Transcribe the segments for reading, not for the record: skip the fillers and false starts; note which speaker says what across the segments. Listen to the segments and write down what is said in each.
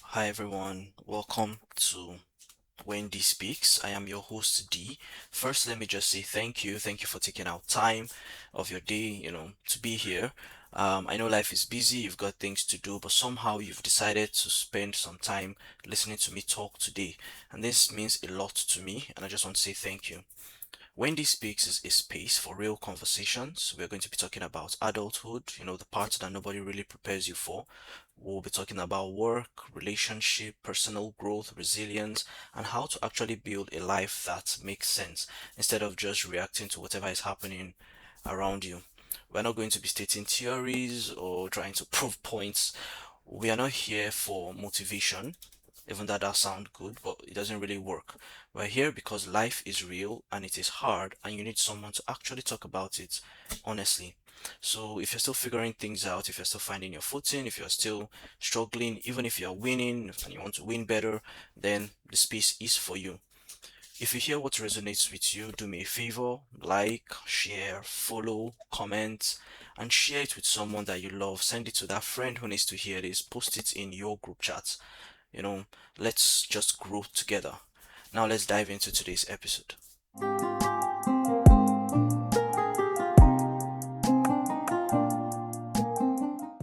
Speaker 1: Hi everyone, welcome to Wendy Speaks. I am your host D. First, let me just say thank you. Thank you for taking out time of your day, to be here. I know life is busy, you've got things to do, but somehow you've decided to spend some time listening to me talk today. And this means a lot to me, and I just want to say thank you. Wendy Speaks is a space for real conversations. We're going to be talking about adulthood, the parts that nobody really prepares you for. We'll be talking about work, relationship, personal growth, resilience, and how to actually build a life that makes sense instead of just reacting to whatever is happening around you. We're not going to be stating theories or trying to prove points. We are not here for motivation, even that does sound good, but it doesn't really work. We're here because life is real and it is hard, and you need someone to actually talk about it honestly. So, if you're still figuring things out, if you're still finding your footing, if you're still struggling, even if you're winning and you want to win better, then the space is for you. If you hear what resonates with you, do me a favor, like, share, follow, comment, and share it with someone that you love. Send it to that friend who needs to hear this. Post it in your group chats. You know, let's just grow together. Now let's dive into today's episode.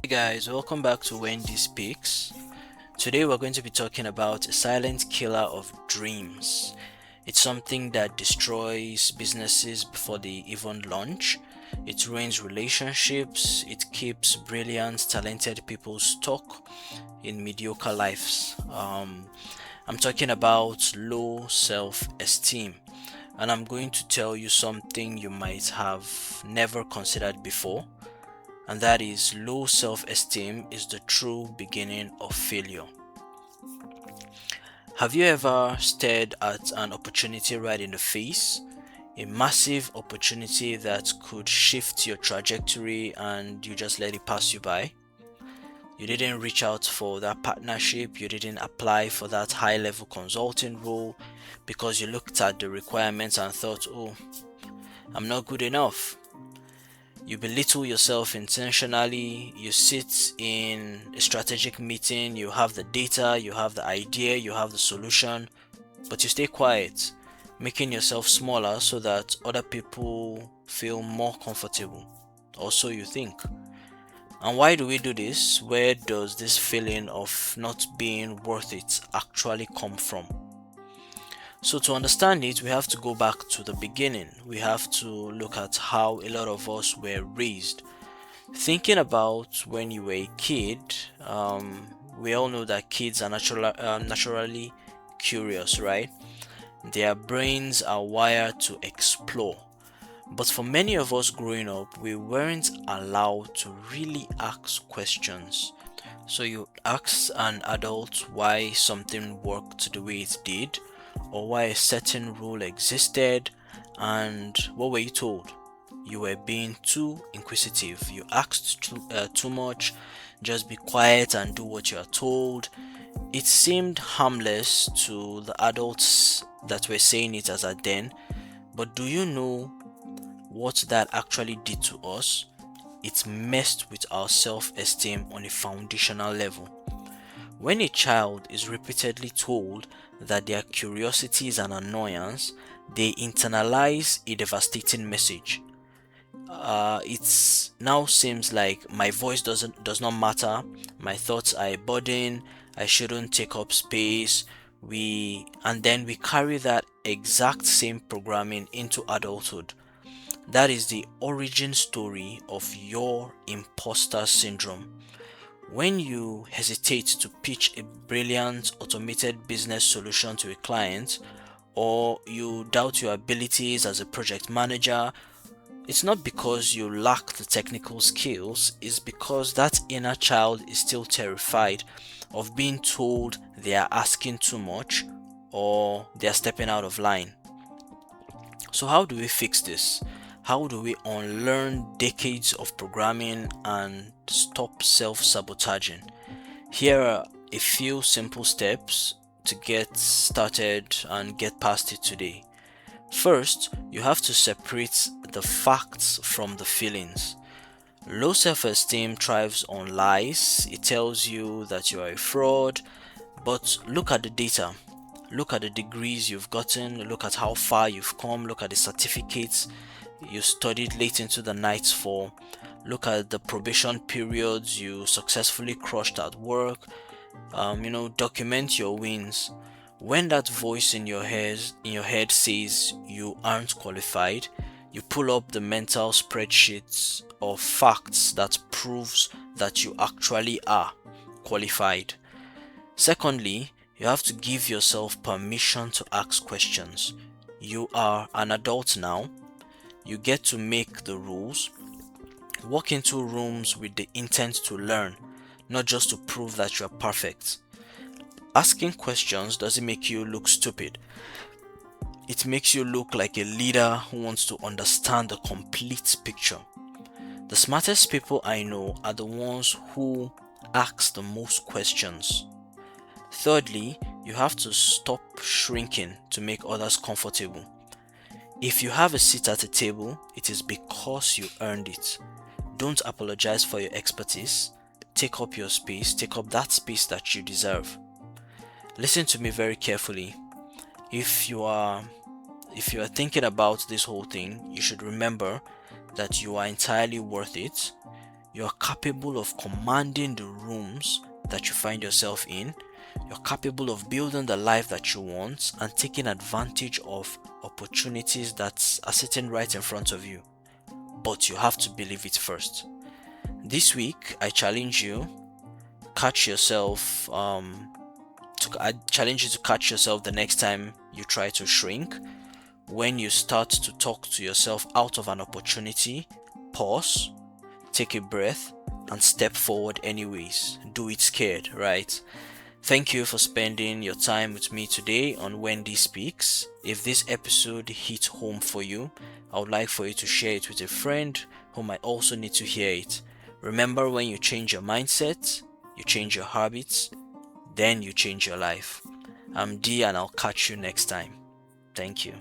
Speaker 1: Hey guys, welcome back to Wendy Speaks. Today we're going to be talking about a silent killer of dreams. It's something that destroys businesses before they even launch. It ruins relationships. It keeps brilliant, talented people stuck in mediocre lives. I'm talking about low self esteem. And I'm going to tell you something you might have never considered before, and that is low self esteem is the true beginning of failure. Have you ever stared at an opportunity right in the face? A massive opportunity that could shift your trajectory and you just let it pass you by? You didn't reach out for that partnership, you didn't apply for that high level consulting role because you looked at the requirements and thought, oh, I'm not good enough. You belittle yourself intentionally, you sit in a strategic meeting, you have the data, you have the idea, you have the solution, but you stay quiet, making yourself smaller so that other people feel more comfortable. Or so you think. And why do we do this? Where does this feeling of not being worth it actually come from? So, to understand it, we have to go back to the beginning. We have to look at how a lot of us were raised. Thinking about when you were a kid, we all know that kids are naturally curious, right? Their brains are wired to explore. But for many of us growing up, we weren't allowed to really ask questions. So you ask an adult why something worked the way it did, or why a certain rule existed, and what were you told? You were being too inquisitive. You asked too much. Just be quiet and do what you are told. It seemed harmless to the adults that were saying it as a then, but do you know what that actually did to us? It messed with our self esteem on a foundational level. When a child is repeatedly told that their curiosity is an annoyance, they internalize a devastating message. It now seems like my voice does not matter, my thoughts are a burden, I shouldn't take up space. And then we carry that exact same programming into adulthood. That is the origin story of your imposter syndrome. When you hesitate to pitch a brilliant automated business solution to a client, or you doubt your abilities as a project manager, it's not because you lack the technical skills, it's because that inner child is still terrified of being told they are asking too much or they are stepping out of line. So, how do we fix this? How do we unlearn decades of programming and stop self sabotaging? Here are a few simple steps to get started and get past it today. First, you have to separate the facts from the feelings. Low self esteem thrives on lies. It tells you that you are a fraud, But look at the data. Look at the degrees you've gotten, look at how far you've come, look at the certificates you studied late into the nights for, look at the probation periods you successfully crushed at work. Document your wins. When that voice in your head says you aren't qualified, you pull up the mental spreadsheets of facts that proves that you actually are qualified. Secondly, you have to give yourself permission to ask questions. You are an adult now. You get to make the rules. Walk into rooms with the intent to learn, not just to prove that you're perfect. Asking questions doesn't make you look stupid. It makes you look like a leader who wants to understand the complete picture. The smartest people I know are the ones who ask the most questions. Thirdly, you have to stop shrinking to make others comfortable. If you have a seat at a table, it is because you earned it. Don't apologize for your expertise. Take up your space, take up that space that you deserve. Listen to me very carefully. If you are thinking about this whole thing, you should remember that you are entirely worth it. You are capable of commanding the rooms that you find yourself in. You're capable of building the life that you want and taking advantage of opportunities that are sitting right in front of you. But you have to believe it first. This week, I challenge you, catch yourself. I challenge you to catch yourself the next time you try to shrink. When you start to talk to yourself out of an opportunity, pause, take a breath, and step forward anyways. Do it scared, right? Thank you for spending your time with me today on Wendy Speaks. If this episode hit home for you, I would like for you to share it with a friend who might also need to hear it. Remember, when you change your mindset, you change your habits, then you change your life. I'm D, and I'll catch you next time. Thank you.